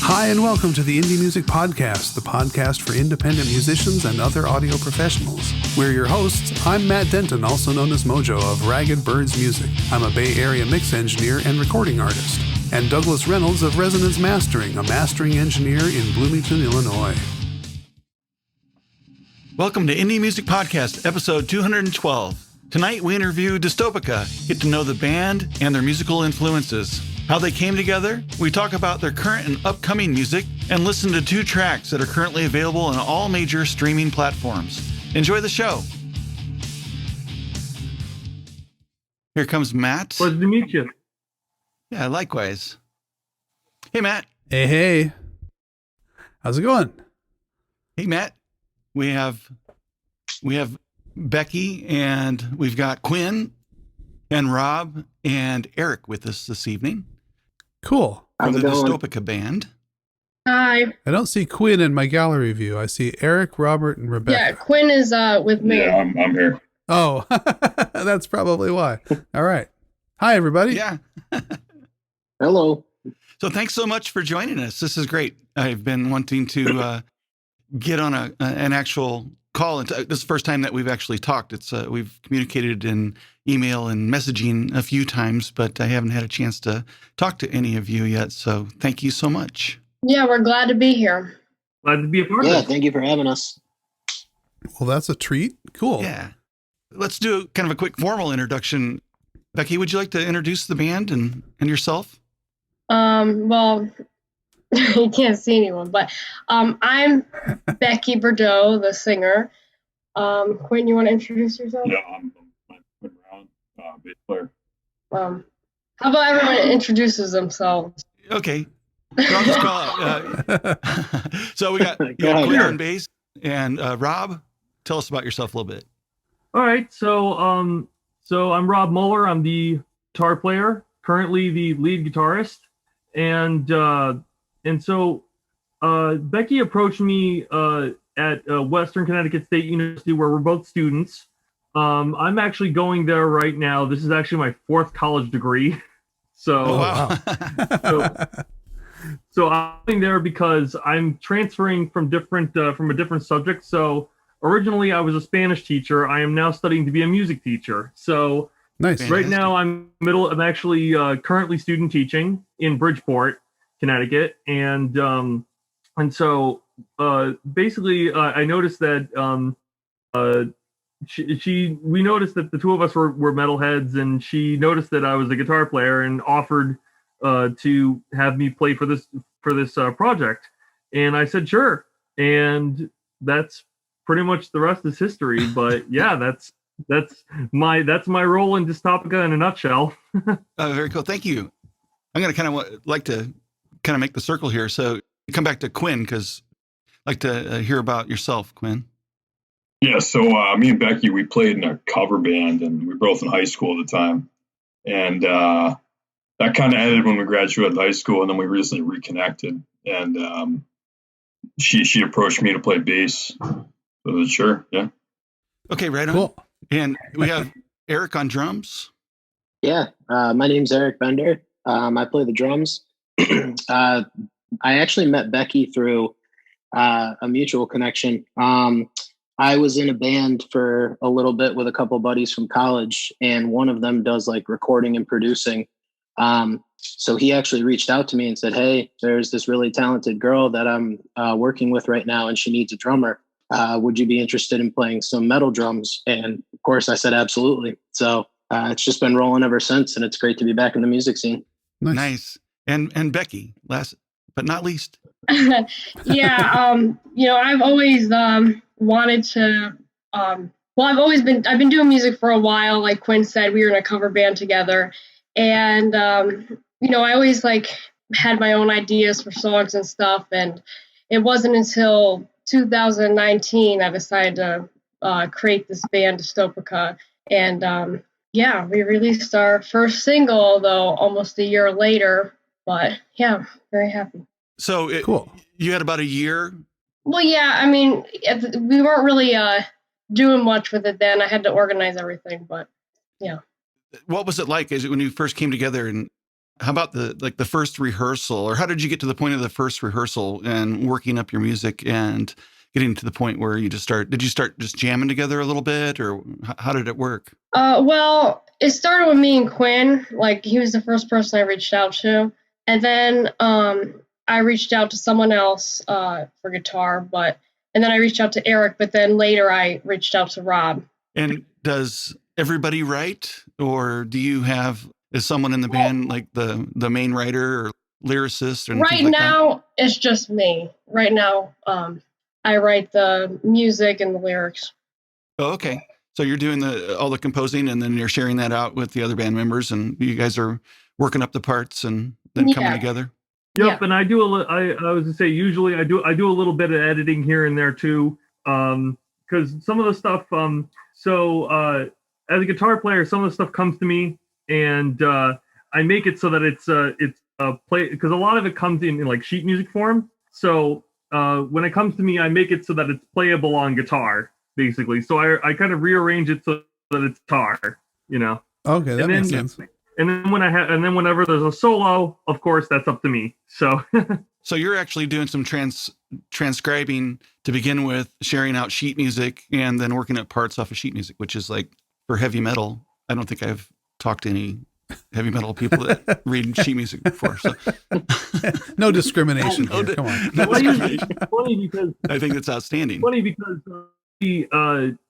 Hi, and welcome to the Indie Music Podcast, the podcast for independent musicians and other audio professionals. We're your hosts. I'm Matt Denton, also known as Mojo of Ragged Birds Music. I'm a Bay Area mix engineer and recording artist. And Douglas Reynolds of Resonance Mastering, a mastering engineer in Bloomington, Illinois. Welcome to Indie Music Podcast, episode 212. Tonight we interview Dystopica, get to know the band and their musical influences, how they came together. We talk about their current and upcoming music, and listen to 2 tracks that are currently available on all major streaming platforms. Enjoy the show. Here comes Matt. Pleasure to meet you. Yeah, likewise. Hey, Matt. Hey. How's it going? Hey, Matt. We have Becky, and we've got Quinn and Rob and Eric with us this evening. Cool. From the Dystopica band. Hi. I don't see Quinn in my gallery view. I see Eric, Robert, and Rebecca. Yeah, Quinn is with me. Yeah, I'm here. Oh, that's probably why. All right. Hi, everybody. Yeah. Hello. So thanks so much for joining us. This is great. I've been wanting to get on an actual call. This is the first time that we've actually talked. We've communicated in email and messaging a few times, but I haven't had a chance to talk to any of you yet. So thank you so much. Yeah, we're glad to be here. Glad to be a part of Yeah, it. thank you for having us. Well, that's a treat. Cool. Yeah. Let's do kind of a quick formal introduction. Becky, would you like to introduce the band and yourself? Well, you can't see anyone, but I'm Becky Bordeaux, the singer. Quinn, you want to introduce yourself? Yeah, I'm Quinn Brown, bass player. How about everyone introduces themselves? Okay. So I'll just call out. So we got Quinn on bass, and Rob, tell us about yourself a little bit. All right, so I'm Rob Muller. I'm the guitar player, currently the lead guitarist, and so Becky approached me at Western Connecticut State University, where we're both students. I'm actually going there right now. This is actually my 4th college degree. So, Wow. so I'm going there because I'm transferring from a different subject. So originally I was a Spanish teacher. I am now studying to be a music teacher. So Nice. right now I'm actually currently student teaching in Bridgeport, Connecticut, and so basically I noticed that we noticed that the 2 of us were metalheads, and she noticed that I was a guitar player and offered to have me play for this project, and I said sure, and that's pretty much the rest is history. But yeah, that's my role in Dystopica in a nutshell. Very cool. Thank you. I'm going to kind of like to kind of make the circle here. So come back to Quinn, because I'd like to hear about yourself, Quinn. Yeah, so me and Becky, we played in a cover band, and we were both in high school at the time. And that kind of ended when we graduated high school, and then we recently reconnected. And she approached me to play bass. So sure, yeah. Okay, right on. Cool. And we have Eric on drums. Yeah, my name's Eric Bender. I play the drums. I actually met Becky through a mutual connection. I was in a band for a little bit with a couple buddies from college, and one of them does like recording and producing. So he actually reached out to me and said, "Hey, there's this really talented girl that I'm working with right now, and she needs a drummer. Would you be interested in playing some metal drums?" And of course I said, absolutely. So it's just been rolling ever since, and it's great to be back in the music scene. Nice. And Becky, last but not least. Yeah, I've always wanted to. I've been doing music for a while. Like Quinn said, we were in a cover band together, and I always had my own ideas for songs and stuff. And it wasn't until 2019 I decided to create this band Dystopica, and we released our first single, though almost a year later. But yeah, very happy. So Cool. You had about a year. Well, yeah, I mean, we weren't really doing much with it then. I had to organize everything, but yeah. What was it like when you first came together and How about the first rehearsal, or how did you get to the point of the first rehearsal and working up your music and getting to the point where you did you start just jamming together a little bit, or how did it work? Well, it started with me and Quinn. Like, he was the first person I reached out to. And then I reached out to someone else for guitar, and then I reached out to Eric, but then later I reached out to Rob. And does everybody write, or is someone in the band like the main writer or lyricist? Or right now, it's just me. Right now, I write the music and the lyrics. Oh, okay. So you're doing all the composing, and then you're sharing that out with the other band members, and you guys are working up the parts and then coming together. Yep, and I do I was to say, usually I do a little bit of editing here and there too, because some of the stuff. As a guitar player, some of the stuff comes to me, and I make it so that it's play, because a lot of it comes in like sheet music form. So when it comes to me, I make it so that it's playable on guitar, basically. So I kind of rearrange it so that it's guitar, you know. Okay, that makes sense. And then whenever there's a solo, of course, that's up to me. So So you're actually doing some transcribing to begin with, sharing out sheet music, and then working up parts off of sheet music, which is like for heavy metal. I don't think I've talked to any heavy metal people that read sheet music before. So no discrimination here. Come on. No discrimination. Funny because I think that's outstanding. Funny because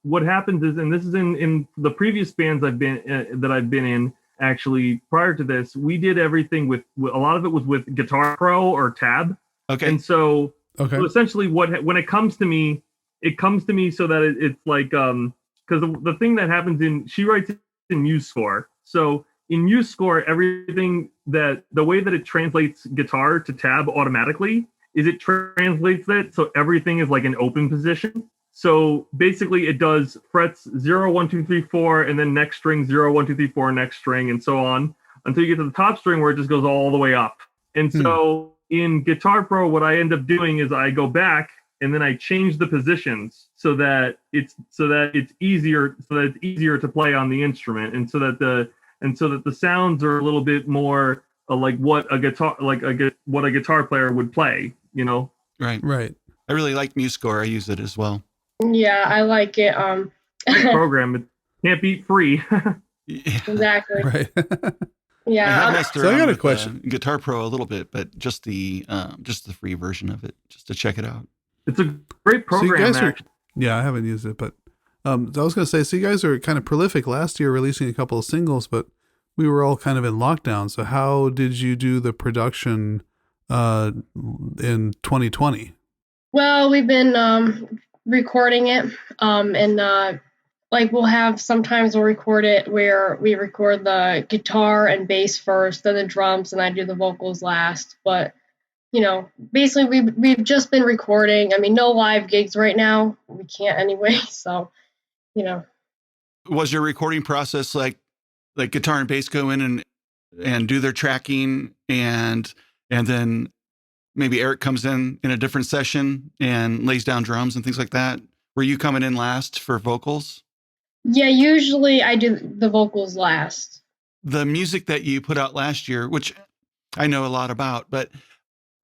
what happens is, and this is in the previous bands I've been in. Actually, prior to this, we did everything with a lot of it was with Guitar Pro or Tab. Okay. And so essentially, when it comes to me, so that it's like because the thing that happens she writes in MuseScore. So in MuseScore, everything the way that it translates guitar to tab automatically is it translates it so everything is like an open position. So basically, it does frets 0, 1, 2, 3, 4, and then next string 0, 1, 2, 3, 4, next string, and so on until you get to the top string where it just goes all the way up. And so in Guitar Pro, what I end up doing is I go back and then I change the positions so that it's easier to play on the instrument, and so that the sounds are a little bit more like what a guitar player would play. You know. Right. I really like MuseScore. I use it as well. Yeah, I like it. Great program. It can't beat free. Yeah. Exactly. Right. Yeah. So I got a question. Guitar Pro a little bit, but just the free version of it, just to check it out. It's a great program. So I haven't used it, but I was going to say, so you guys are kind of prolific last year, releasing a couple of singles, but we were all kind of in lockdown. So how did you do the production in 2020? Well, we've been recording it, and like sometimes we'll record it where we record the guitar and bass first, then the drums, and I do the vocals last. But basically we've just been recording. I mean, no live gigs right now. We can't anyway. So, Was your recording process like guitar and bass go in and do their tracking, and then maybe Eric comes in a different session and lays down drums and things like that? Were you coming in last for vocals? Yeah, usually I do the vocals last. The music that you put out last year, which I know a lot about, but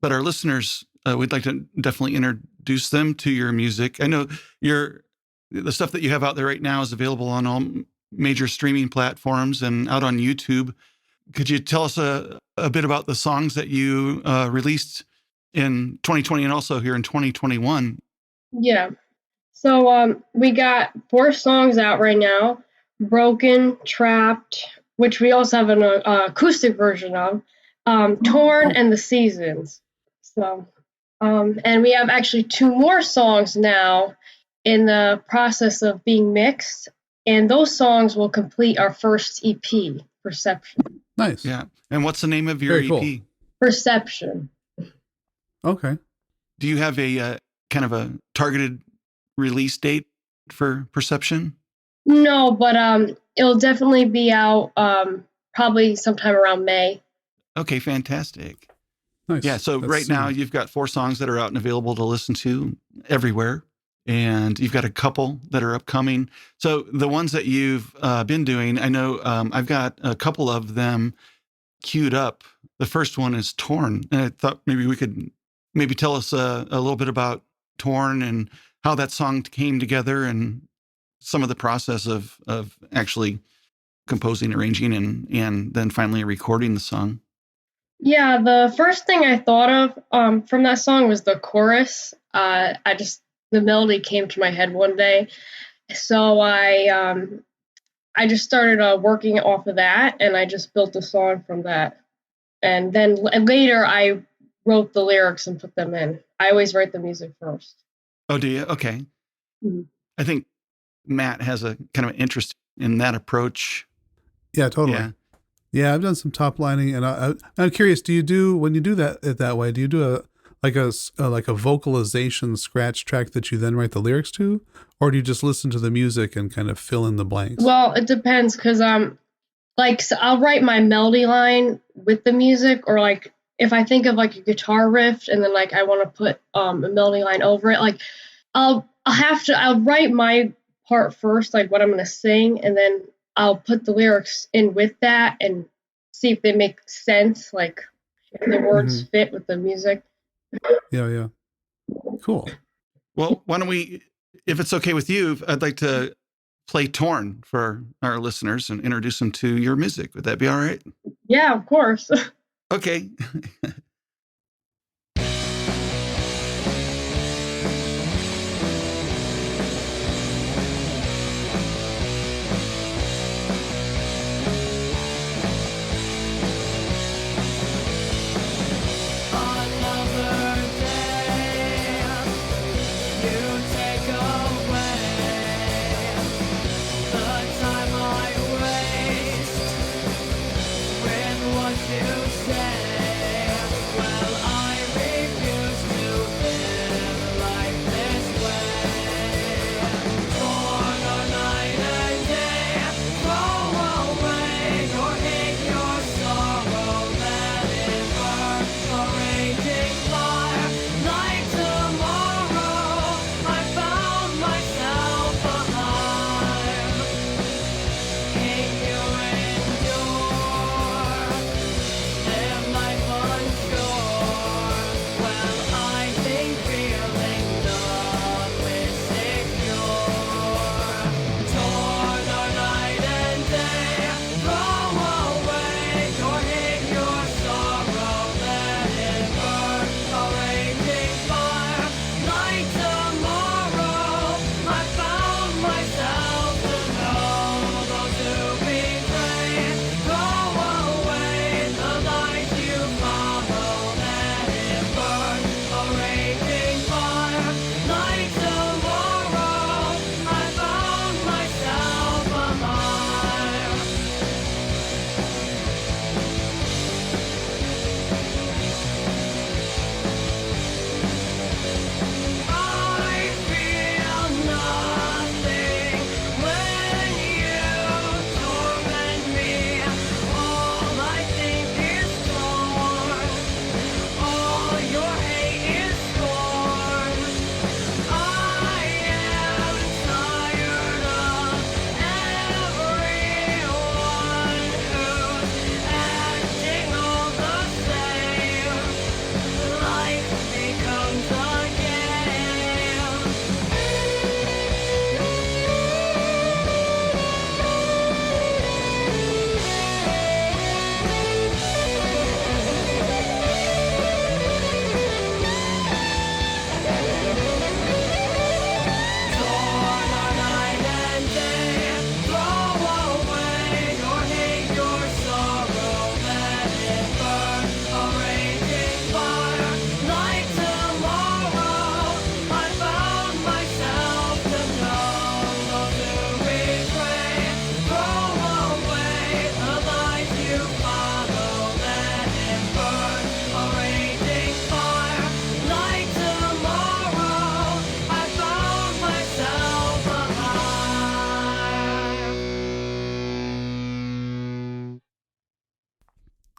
our listeners, we'd like to definitely introduce them to your music. I know the stuff that you have out there right now is available on all major streaming platforms and out on YouTube. Could you tell us a bit about the songs that you released in 2020 and also here in 2021? Yeah. So we got 4 songs out right now: Broken, Trapped, which we also have an acoustic version of, Torn, and The Seasons. So, and we have actually 2 more songs now in the process of being mixed, and those songs will complete our first EP, Perception. Nice. Yeah. And what's the name of your EP? Cool. Perception. Okay. Do you have a kind of a targeted release date for Perception? No, but it'll definitely be out probably sometime around May. Okay, fantastic. Nice. Yeah, so right now you've got 4 songs that are out and available to listen to everywhere, and you've got a couple that are upcoming. So the ones that you've been doing, I know I've got a couple of them queued up The first one is Torn. And I thought maybe we could maybe tell us a little bit about Torn and how that song came together and some of the process of actually composing, arranging, and then finally recording the song. Yeah, the first thing I thought of from that song was the chorus. The melody came to my head one day, so I just started working off of that, and I just built a song from that. And then later I wrote the lyrics and put them in. I always write the music first. Oh, do you? Okay. Mm-hmm. I think Matt has a kind of interest in that approach. Yeah, totally. Yeah, I've done some top lining, and I'm curious. When you do that way? Do you do a vocalization scratch track that you then write the lyrics to, or do you just listen to the music and kind of fill in the blanks? Well, it depends, because so I'll write my melody line with the music, or like if I think of like a guitar riff and then like I want to put a melody line over it, like I'll write my part first, like what I'm going to sing, and then I'll put the lyrics in with that and see if they make sense, like if the words fit with the music. Yeah. Cool. Well, why don't we, if it's okay with you, I'd like to play Torn for our listeners and introduce them to your music. Would that be all right? Yeah, of course. Okay.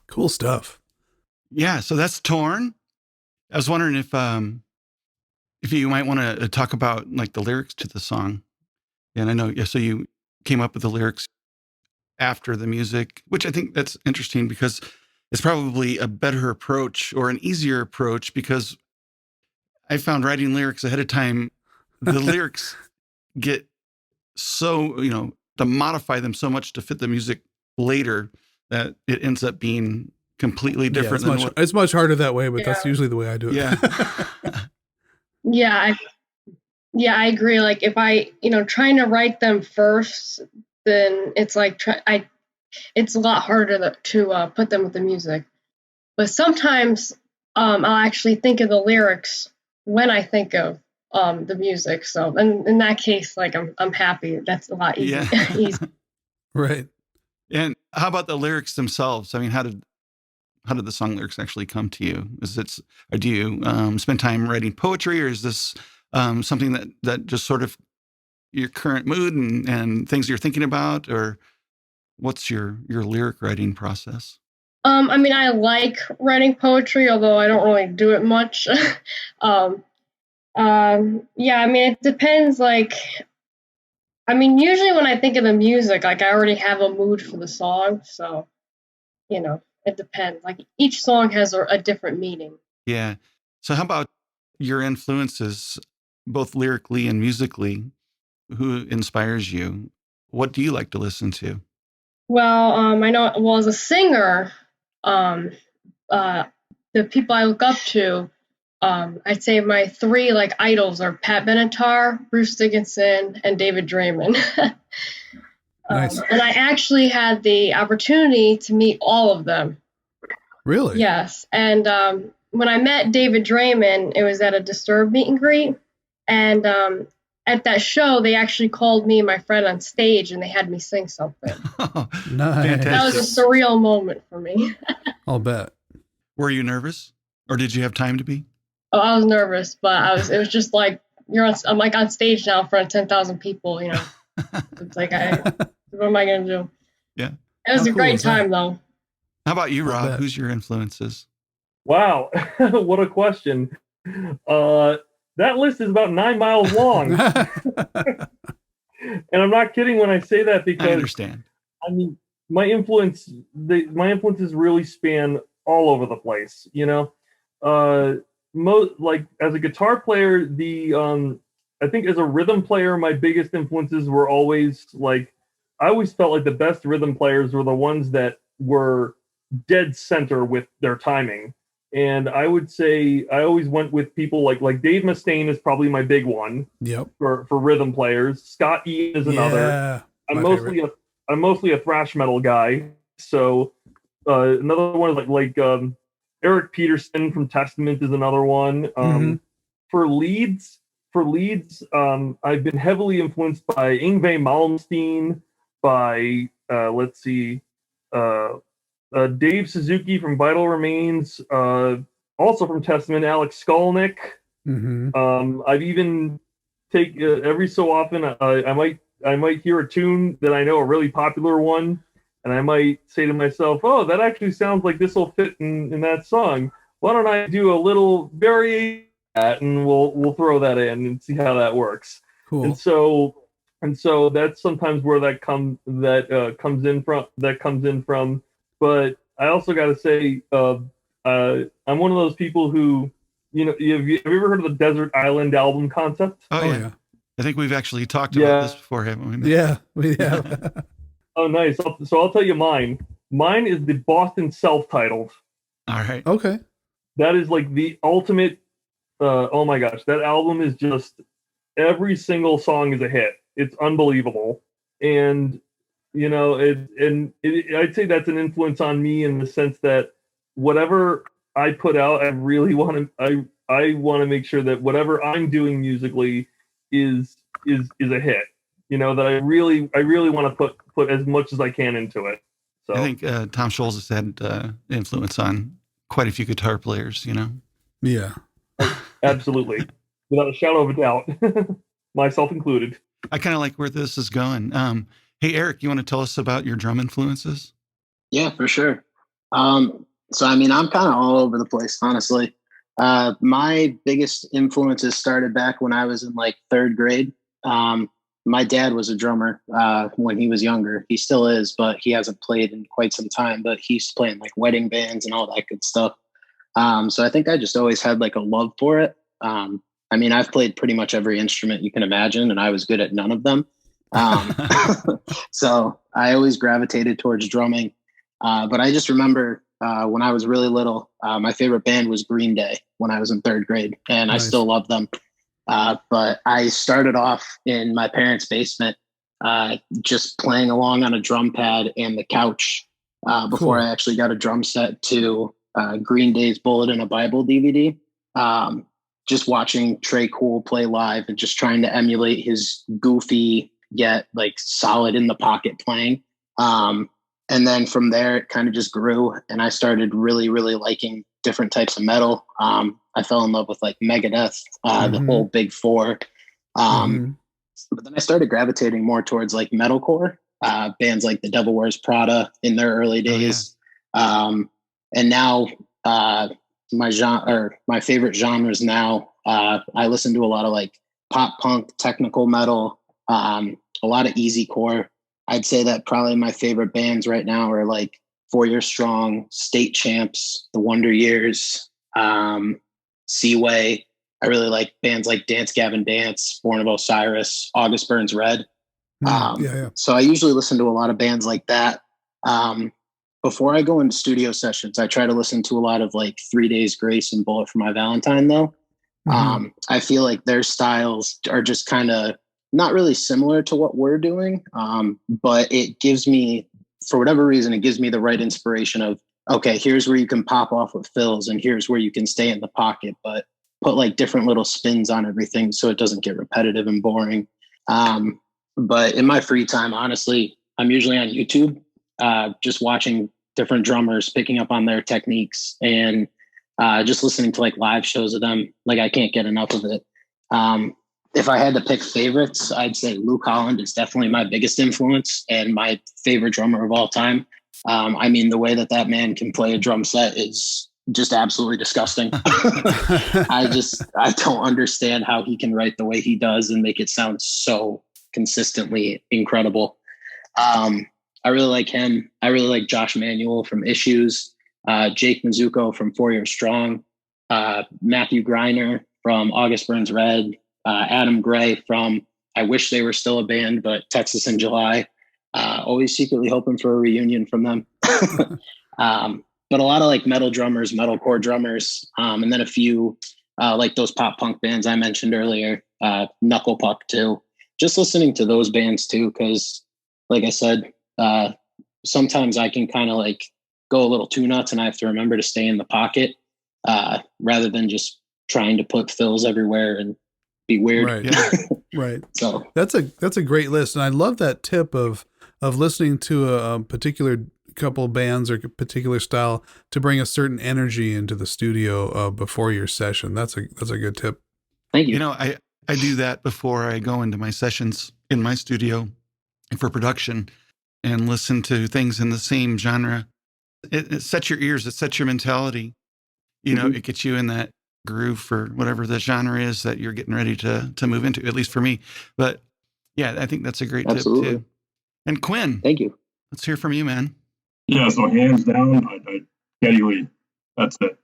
Cool stuff. Yeah, so that's Torn. I was wondering if you might want to talk about like the lyrics to the song. And I know, so you came up with the lyrics after the music, which I think that's interesting because it's probably a better approach or an easier approach, because I found writing lyrics ahead of time, the lyrics get so, to modify them so much to fit the music later that it ends up being completely different. It's much harder that way, but Yeah. that's usually the way I do it. Yeah. I agree. Like if I, trying to write them first, then it's like, it's a lot harder to put them with the music. But sometimes I'll actually think of the lyrics when I think of the music. So in that case, like I'm happy. That's a lot easier. Yeah. Easy. Right. And how about the lyrics themselves? I mean, how did the song lyrics actually come to you? Or do you spend time writing poetry, or is this something that just sort of your current mood and things you're thinking about, or what's your lyric writing process? I mean, I like writing poetry, although I don't really do it much. Yeah, I mean, it depends. Like, I mean, usually when I think of the music, like I already have a mood for the song. So, it depends. Like each song has a different meaning. Yeah. So how about your influences, both lyrically and musically? Who inspires you? What do you like to listen to? Well, I know, well, as a singer, the people I look up to, I'd say my three like idols are Pat Benatar, Bruce Dickinson, and David Draymond. Nice. And I actually had the opportunity to meet all of them. Really? Yes. And when I met David Draymond, it was at a Disturbed meet and greet. And at that show, they actually called me and my friend on stage, and they had me sing something. Nice. Fantastic. That was a surreal moment for me. I'll bet. Were you nervous, or did you have time to be? Oh, I was nervous, but it was just like, I'm like on stage now in front of 10,000 people, It's like, what am I going to do? Yeah. It was How a cool great is that? time, though. How about you, I'll Rob? bet. Who's your influences? Wow, what a question. That list is about 9 miles long. And I'm not kidding when I say that, I because understand. I mean, my influences really span all over the place, like as a guitar player, I think as a rhythm player, my biggest influences were always like, I always felt like the best rhythm players were the ones that were dead center with their timing. And I would say I always went with people like Dave Mustaine is probably my big one. Yep. For rhythm players. Scott Ian is another. Yeah, I'm my favorite. mostly a thrash metal guy. So another one is like Eric Peterson from Testament is another one. Mhm. For leads, I've been heavily influenced by Yngwie Malmsteen, by Dave Suzuki from Vital Remains, also from Testament, Alex Skolnick. Mm-hmm. I've even every so often I might hear a tune that I know, a really popular one, and I might say to myself, "Oh, that actually sounds like this will fit in that song. Why don't I do a little variation of that, and we'll throw that in and see how that works." Cool. And so that's sometimes where that comes in from. But I also got to say, I'm one of those people who, have you ever heard of the Desert Island album concept? Oh, yeah. I think we've actually talked about this before, haven't we? Yeah, we have. Oh, nice. So I'll tell you mine. Mine is the Boston Self-Titled. All right. Okay. That is like the ultimate. Oh my gosh, that album is just, every single song is a hit. It's unbelievable, and I'd say that's an influence on me in the sense that whatever I put out, I really want to. I want to make sure that whatever I'm doing musically is a hit. That I really want to put as much as I can into it. So I think Tom Scholz has had influence on quite a few guitar players. Yeah. Absolutely, without a shadow of a doubt, myself included. I kind of like where this is going. Hey, Eric, you want to tell us about your drum influences? Yeah, for sure. So, I mean, I'm kind of all over the place, honestly. My biggest influences started back when I was in like third grade. my dad was a drummer when he was younger. He still is, but he hasn't played in quite some time. But he used to play in like wedding bands and all that good stuff. So I think I just always had like a love for it. I mean, I've played pretty much every instrument you can imagine, and I was good at none of them. So I always gravitated towards drumming. But I just remember when I was really little, my favorite band was Green Day when I was in third grade, and I still love them. But I started off in my parents' basement, just playing along on a drum pad and the couch before I actually got a drum set to Green Day's Bullet in a Bible DVD. Just watching Trey Cool play live and just trying to emulate his goofy yet like solid in the pocket playing. And then from there, it kind of just grew, and I started really, really liking different types of metal. I fell in love with like Megadeth, the whole Big Four. But then I started gravitating more towards like metalcore, bands like The Devil Wears Prada in their early days. And now my favorite genres now, I listen to a lot of like pop punk, technical metal, a lot of easy core. I'd say that probably my favorite bands right now are like 4 Year Strong, State Champs, The Wonder Years, Seaway. I really like bands like Dance Gavin Dance, Born of Osiris, August Burns Red. So I usually listen to a lot of bands like that. Before I go into studio sessions, I try to listen to a lot of like 3 Days Grace and Bullet for My Valentine though. I feel like their styles are just kind of not really similar to what we're doing. But it gives me, for whatever reason, it gives me the right inspiration of, okay, here's where you can pop off with fills and here's where you can stay in the pocket, but put like different little spins on everything so it doesn't get repetitive and boring. But in my free time, honestly, I'm usually on YouTube, just watching different drummers, picking up on their techniques, and just listening to like live shows of them. Like I can't get enough of it. If I had to pick favorites, I'd say Luke Holland is definitely my biggest influence and my favorite drummer of all time. I mean, the way that man can play a drum set is just absolutely disgusting. I don't understand how he can write the way he does and make it sound so consistently incredible. I really like him. I really like Josh Manuel from Issues, Jake Mizuko from 4 Year Strong, Matthew Greiner from August Burns Red, Adam Gray from I Wish They Were Still a Band, but Texas in July. Always secretly hoping for a reunion from them. But a lot of like metal drummers, metalcore drummers, and then a few like those pop punk bands I mentioned earlier, Knuckle Puck too. Just listening to those bands too, because like I said, sometimes I can kind of like go a little too nuts and I have to remember to stay in the pocket rather than just trying to put fills everywhere and be weird. Right. Yeah. Right. So that's a great list. And I love that tip of listening to a particular couple bands or particular style to bring a certain energy into the studio before your session. That's a good tip. Thank you. You know, I do that before I go into my sessions in my studio for production and listen to things in the same genre. It sets your ears, it sets your mentality. You know, it gets you in that groove for whatever the genre is that you're getting ready to move into, at least for me. But yeah, I think that's a great tip too. And Quinn, thank you. Let's hear from you, man. Yeah, so hands down, Geddy Lee. That's it.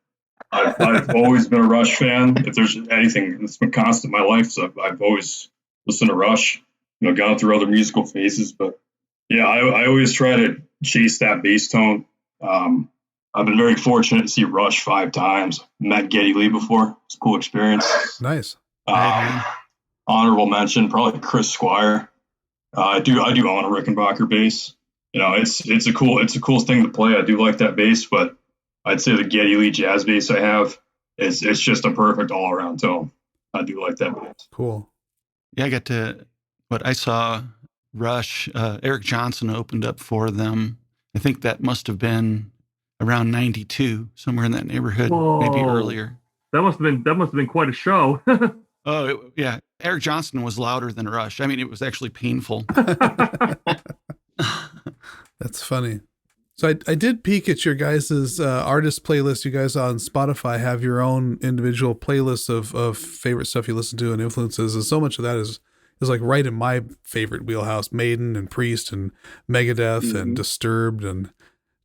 I've always been a Rush fan. If there's anything that's been constant in my life, so I've always listened to Rush. You know, gone through other musical phases, but yeah, I always try to chase that bass tone. I've been very fortunate to see Rush 5 times. Met Geddy Lee before. It's a cool experience. Nice. Honorable mention, probably Chris Squire. I do own a Rickenbacker bass. You know, it's a cool thing to play. I do like that bass, but I'd say the Geddy Lee jazz bass I have it's just a perfect all around tone. I do like that bass. Cool. Yeah, I saw Rush. Eric Johnson opened up for them. I think that must have been around 92, somewhere in that neighborhood, maybe earlier. That must have been quite a show. Yeah. Eric Johnson was louder than Rush. I mean, it was actually painful. That's funny. So I did peek at your guys' artist playlist. You guys on Spotify have your own individual playlists of favorite stuff you listen to and influences. And so much of that is is like right in my favorite wheelhouse: Maiden and Priest and Megadeth and Disturbed and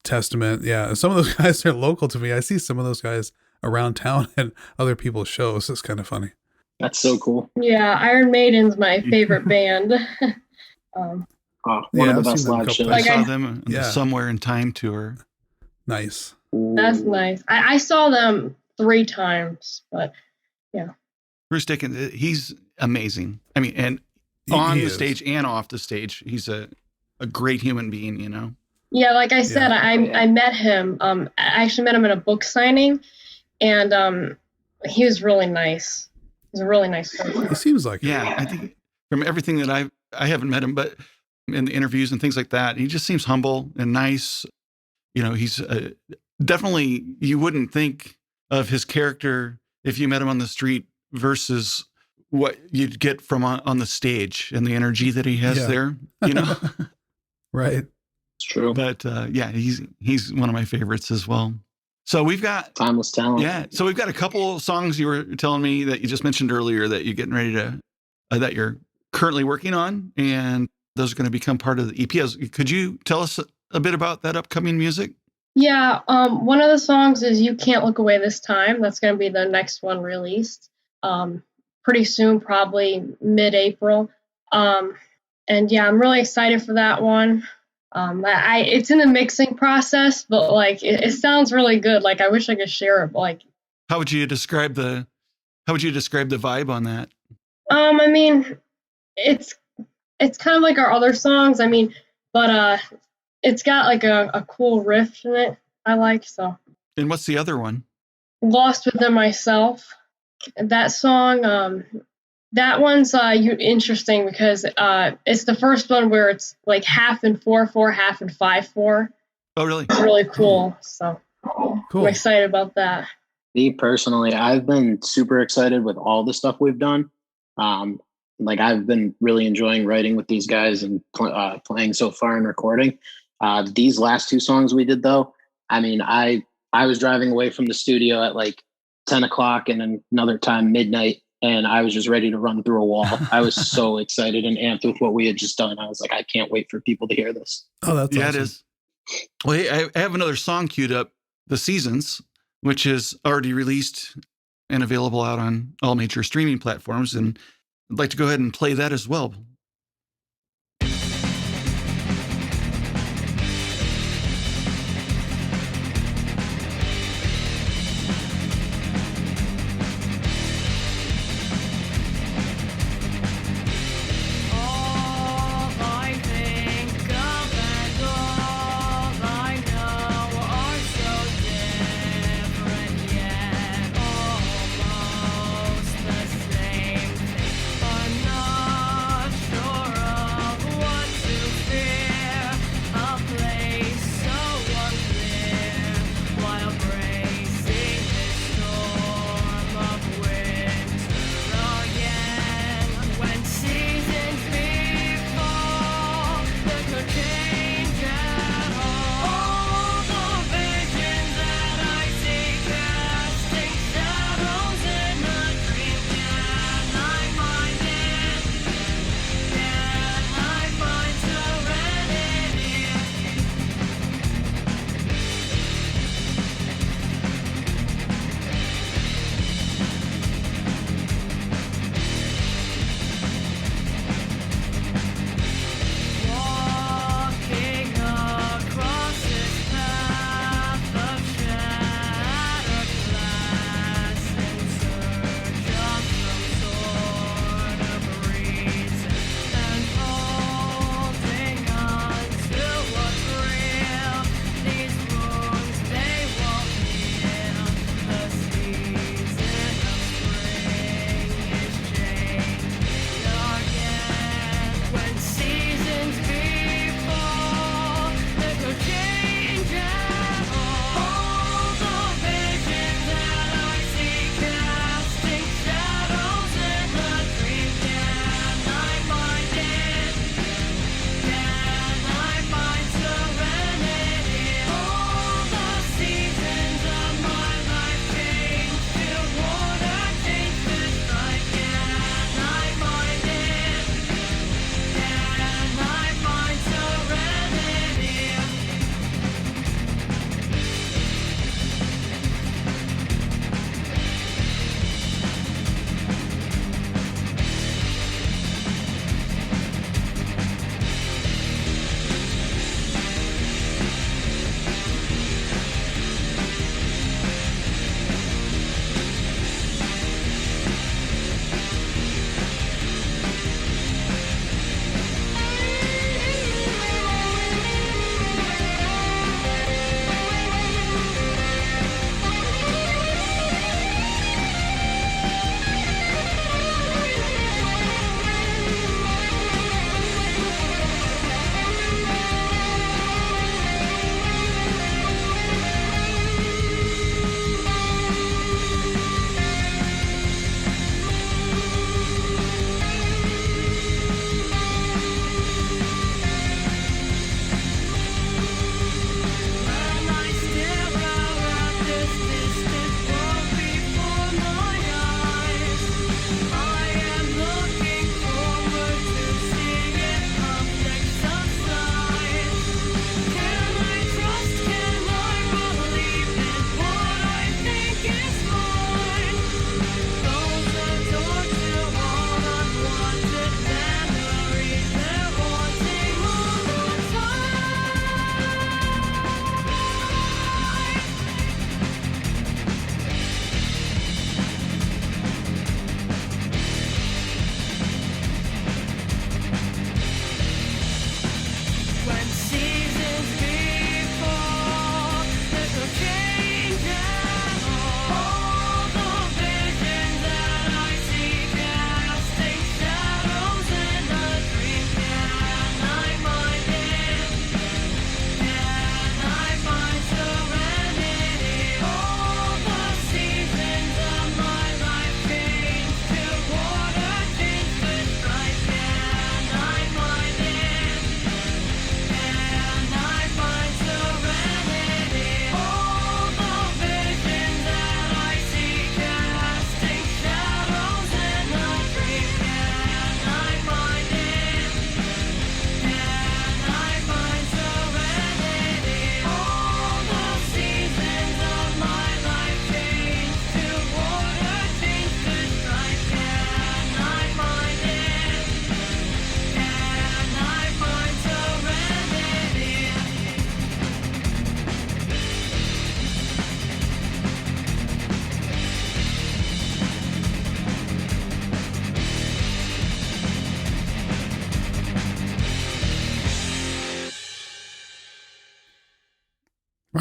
Testament. Yeah, and some of those guys are local to me. I see some of those guys around town at other people's shows. It's kind of funny. That's so cool. Yeah, Iron Maiden's my favorite band. One of the best live shows. I saw them on the Somewhere in Time tour. Nice. That's nice. I saw them 3 times, but yeah. Bruce Dickinson, he's amazing. I mean, and on the stage and off the stage, he's a great human being, you know? Yeah, like I said, I met him. I actually met him at a book signing, and he was really nice. He's a really nice person. He seems like it. I think from everything that I haven't met him, but in the interviews and things like that, he just seems humble and nice. You know, he's definitely, you wouldn't think of his character if you met him on the street versus what you'd get from on the stage and the energy that he has there, you know? Right. It's true. But he's one of my favorites as well. So we've got timeless talent. Yeah. So we've got a couple songs you were telling me that you just mentioned earlier that you're getting ready to, that you're currently working on, and those are going to become part of the EP. Could you tell us a bit about that upcoming music? Yeah. One of the songs is You Can't Look Away This Time. That's going to be the next one released pretty soon, probably mid-April. And yeah, I'm really excited for that one. It's in the mixing process, but like it sounds really good. Like I wish I could share it. Like, how would you describe the vibe on that? I mean, it's kind of like our other songs. I mean, but it's got like a cool riff in it. I like so. And what's the other one? Lost Within Myself. That song. That one's interesting because it's the first one where it's like half in 4/4, half in 5/4. Oh, really? It's really cool. So cool. I'm excited about that. Me personally, I've been super excited with all the stuff we've done. Like I've been really enjoying writing with these guys and playing so far and recording. These last 2 songs we did, though, I mean, I was driving away from the studio at like 10 o'clock and then another time midnight. And I was just ready to run through a wall. I was so excited and amped with what we had just done. I was like, I can't wait for people to hear this. Oh, that's awesome. It is. Well, hey, I have another song queued up, The Seasons, which is already released and available out on all major streaming platforms. And I'd like to go ahead and play that as well.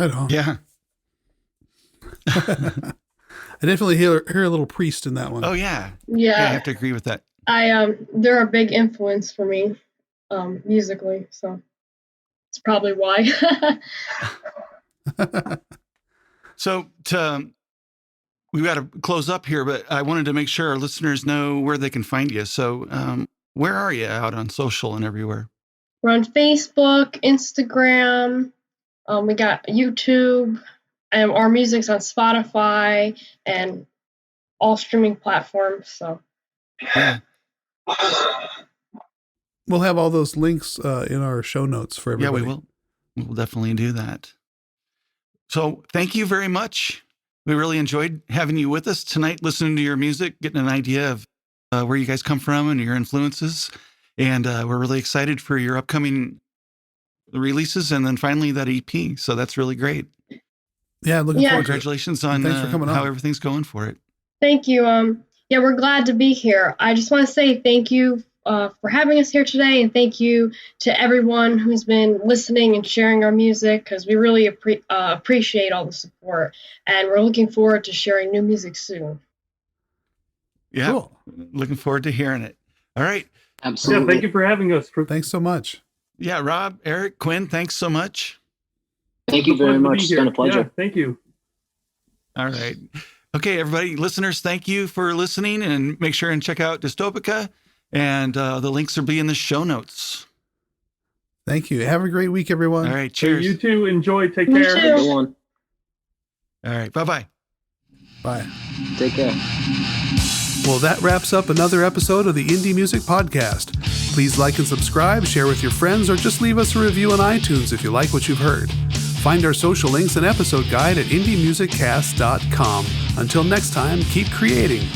Right on. Yeah. I definitely hear a little Priest in that one. Oh yeah. Yeah, I Yeah, have to agree with that. they're a big influence for me, musically. So it's probably why. So we've got to close up here, but I wanted to make sure our listeners know where they can find you. So where are you out on social and everywhere? We're on Facebook, Instagram. We got YouTube. Our music's on Spotify and all streaming platforms. So Yeah. We'll have all those links in our show notes for everybody. Yeah, we will. We'll definitely do that. So thank you very much. We really enjoyed having you with us tonight, listening to your music, getting an idea of where you guys come from and your influences. And we're really excited for your upcoming releases and then finally that EP. So that's really great. Yeah, looking forward to it. Congratulations on Thanks for coming how on. everything's going for it. thank you. Yeah, we're glad to be here. I just want to say thank you for having us here today, and thank you to everyone who's been listening and sharing our music, because we really appreciate all the support, and we're looking forward to sharing new music soon. Yeah, Cool. looking forward to hearing it. All right. Absolutely. Yeah, thank you for having us. Thanks so much. Yeah, Rob, Eric, Quinn, thanks so much. Thank you very much. It's been a pleasure. Yeah, thank you. All right. Okay, everybody, listeners, thank you for listening, and make sure and check out Dystopica, and the links will be in the show notes. Thank you. Have a great week, everyone. All right, Hey, cheers. you too. Enjoy. Take You care. too. Good one. All right, bye-bye. Bye. Take care. Well, that wraps up another episode of the Indie Music Podcast. Please like and subscribe, share with your friends, or just leave us a review on iTunes if you like what you've heard. Find our social links and episode guide at indiemusiccast.com. Until next time, keep creating.